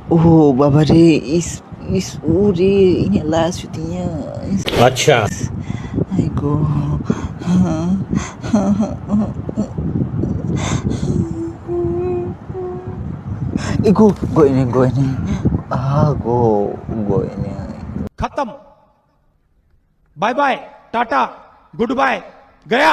Oh, babare, uri ini lah syutingnya. अच्छा। Aigo. Go ini. Go ini. खत्म। Bye bye, tata, goodbye, गया।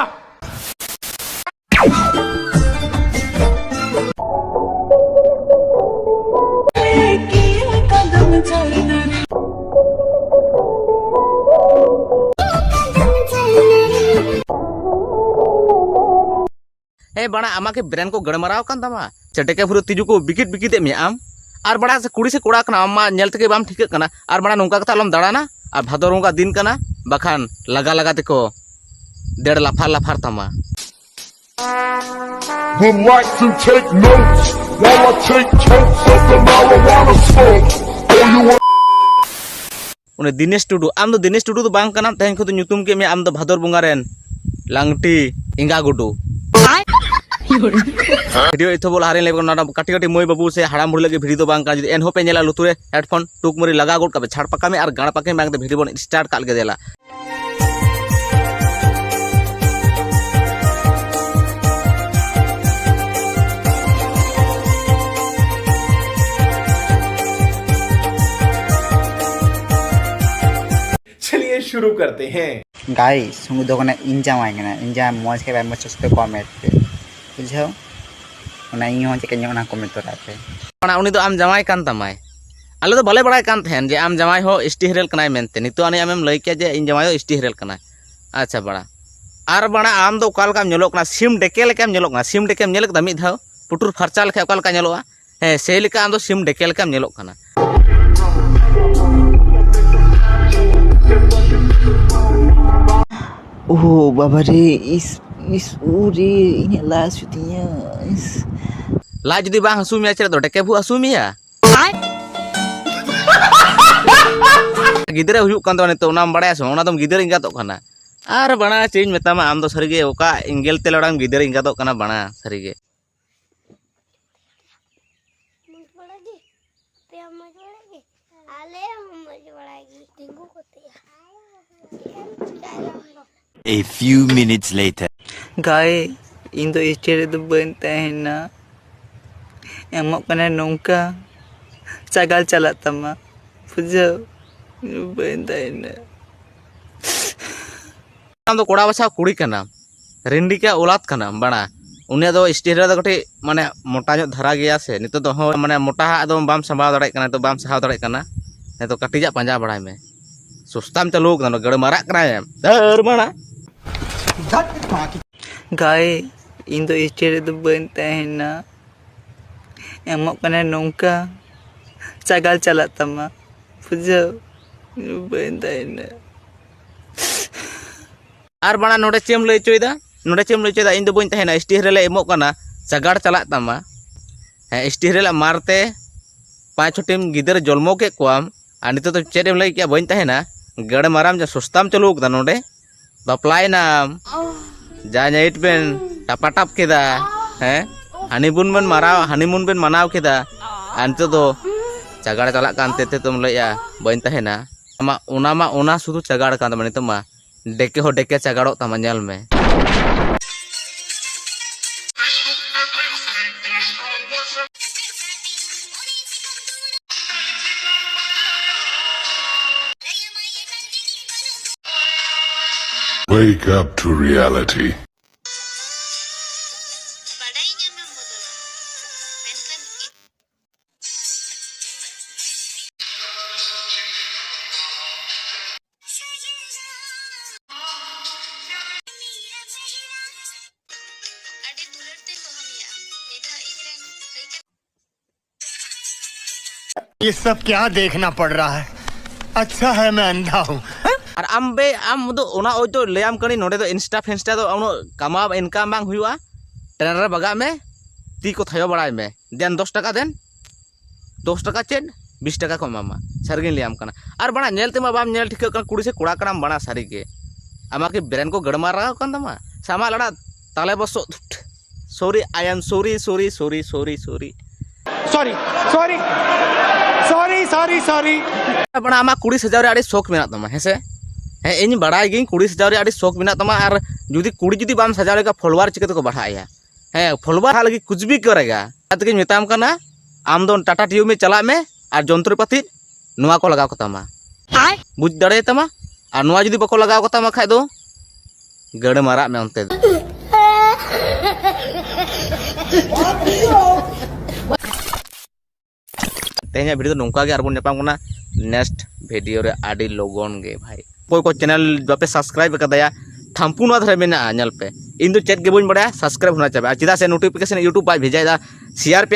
बड़ा आमा के ब्रेन को गड़मराव कान तमा चटेके फुरु तिजु को बिकिट बिकिट एम आम और बड़ा से कुड़ी से कोड़ा कना अम्मा नेलते के बाम ठीक कना और बड़ा नोंका कथा लम दाड़ाना और भादरों का दिन कना बखान लगा लगा तेको डेढ़ लाफार लाफार तमा Would like to take notes while I take totes of the marijuana smoke. Oh, you want उन्हें दिनेश टुडू आम दो दिनेश टुडू तो बांग कना तेहन को तो ᱧᱩᱛᱩᱢ के में आम दो भादर बुंगा रेन लांगटी इंगा गुडू वीडियो इथो बोल हारे लेबो ना काटी काटी मोय बाबू से हाड़ा मुड़ लगे वीडियो बांग का जदि एन हो पे नेला लुतुरे हेडफोन टुक मरी लगा गोट का छाड़ पका में और गाड़ पका में बांग दे वीडियो बन स्टार्ट काल के देला चलिए शुरू करते हैं। Guys, sungguh dokona inja main inja mos ke bae mos pe comment pe. बुझाओ ओना इ हो चेक ना कमेंट तो राते बड़ा उनी तो आम जमाई कान तमाय आले तो भले बड़ा कान थेन जे आम जमाई हो स्टी हेरल कनाय मेनते नितो आने आमेम लई के जे इन जमाई हो स्टी हेरल कनाय अच्छा बड़ा आर बड़ा आम दो काल काम ñeलो कना सिम डेके लेकेम ñeलो कना सिम डेकेम ñेल कदा मिद धाव पुटुर फरचा लेके काल का ñeलोआ हे से लेका आम दो सिम डेके लेकेम ñeलो कना Oh, babare, uri ini lah syutingnya. ला जदी बांग हसु मिया चले तो डेके भु हसु मिया गिदरे हुयु कान तो नितो नाम बड़ाय सो ओना दम गिदरे इंगा तो कना आर बणा चेंज मेतामा आम दो सरीगे ओका इंगेल ते लड़ांग गिदरे इंगा तो कना बणा सरीगे A few minutes later. Guy, indo istere do bentena. Emok kana nongka. Cagal calat tama. Pujo bentena. आम दो कोड़ा बसा कुड़ी कना रिंडी के औलाद कना बणा उन्हें दो स्टेज दो कटी माने मोटा जो धरा गया से नितो तो हो माने मोटा दो बाम संभाव दड़े कना तो बाम सहाव दड़े कना ने तो कटिजा पंजा बड़ाय में सुस्ताम चलो कना गड़ मारा कना दर बणा Guy, indo istere do bentena. Emok kana nongka. Cagal calat tama. Pujo bentena. आर बणा नोडे चेम लई चोयदा इन दो बइन तहेना स्टी हेरेले एमोक कना सगाड़ चला तमा हे स्टी हेरेला मारते 5-6 टीम गिदर जन्मो के कोआम आ नितो तो चेडम लई के बइन तहेना गड़ माराम जा सुस्ताम चलो कदा नोडे बापलाय नाम जा नाइट बेन टपाटप केदा हे हनीमून बेन मनाव केदा आ नितो तो चगाड़ चला कानते ते तुम लइया बइन तहेना मा ओना सुदु चगाड़ कान तमा नितो मा डेके हो डेके चगाड़ो तमा नेल में wake up to reality? ये सब क्या देखना पड़ रहा है। अच्छा है मैं अंधा हूँ। और आम दो ओना ओय तो लेयाम कनी नोडे तो इंस्टा फेंस्टा तो उनो कमा इनकम बांग हुआ ट्रेनर रे बगा में ती को थायो बड़ाय में देन 10 टका देन 10 टका चेन 20 टका को मामा सरगिन लेयाम कना और बड़ा नेलते मा बाम नेल ठीक कुड़ी से कोड़ा कना बड़ा सारी के आमा के ब्रेन को गड़मा रहा कन तमा सामा लड़ा ताले बसो sorry I am sorry sorry sorry बड़ा आमा कुड़ी सजाव रे आड़ी शौक मेना तमा हेसे हे इन बड़ाई गिन कुड़ी सजाव रे आड़ी शौक मेना तमा और जुदी कुड़ी जुदी बाम सजाव लेगा फॉलोअर चिके तो बढ़ाया हे फॉलोअर लगी कुछ भी करेगा तक मेताम करना आम दो टाटा टीवी में चला में और जंत्रपाति नुआ को लगाव कतामा बुझ दड़े तमा और नुआ जुदी बको लगाव कतामा खाय दो गड़ मारा में अंते तेहना वीडियो तो नौका और नापाम करना नेक्स्ट वीडियो रे आड़ी लोगन गे भाई कोई को चैनल बापे सब्सक्राइब कदाया थाम्पू ना धरे मेना नल पे इन दो चेक गे बन बड़ा सब्सक्राइब होना चाहिए चिदा से नोटिफिकेशन यूट्यूब बाय भेजा शेयर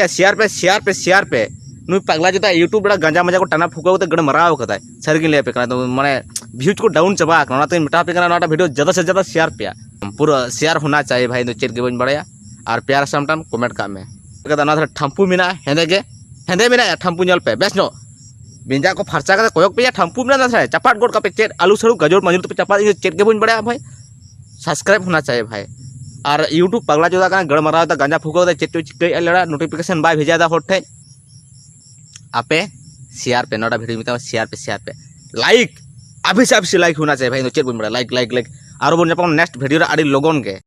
पे नुई पगला जोता यूट्यूब बड़ा गांजा मजा को टाना फुका गड़ मराव कदा सरगी ले पे तो माने व्यूज को डाउन चबा मेटा पे वीडियो ज्यादा से ज्यादा शेयर पे पूरा शेयर होना चाहिए भाई तो चेक गे बन बड़ा और प्यार सामटाम कमेंट का में थाम्पू मेना हेंदे मेना थाम्पू नल पे बेस नो बिंजा को फरचा का कोयक पे थाम्पू मेना चपाट गोड़ का पे चेट आलू सड़ू गाजर मजूर पे चपाट चेक गे बन बड़ा भाई सब्सक्राइब होना चाहिए भाई और यूट्यूब पगला जोदा गड़ मारा गांजा फुका चेट चिक लड़ा नोटिफिकेशन बाय भेजा हर ठे आपे शेयर पे नोटा वीडियो में शेयर पे लाइक अभी से लाइक होना चाहिए भाई चेक बन बड़ा लाइक और बोल नेक्स्ट वीडियो रे आड़ी लोगन के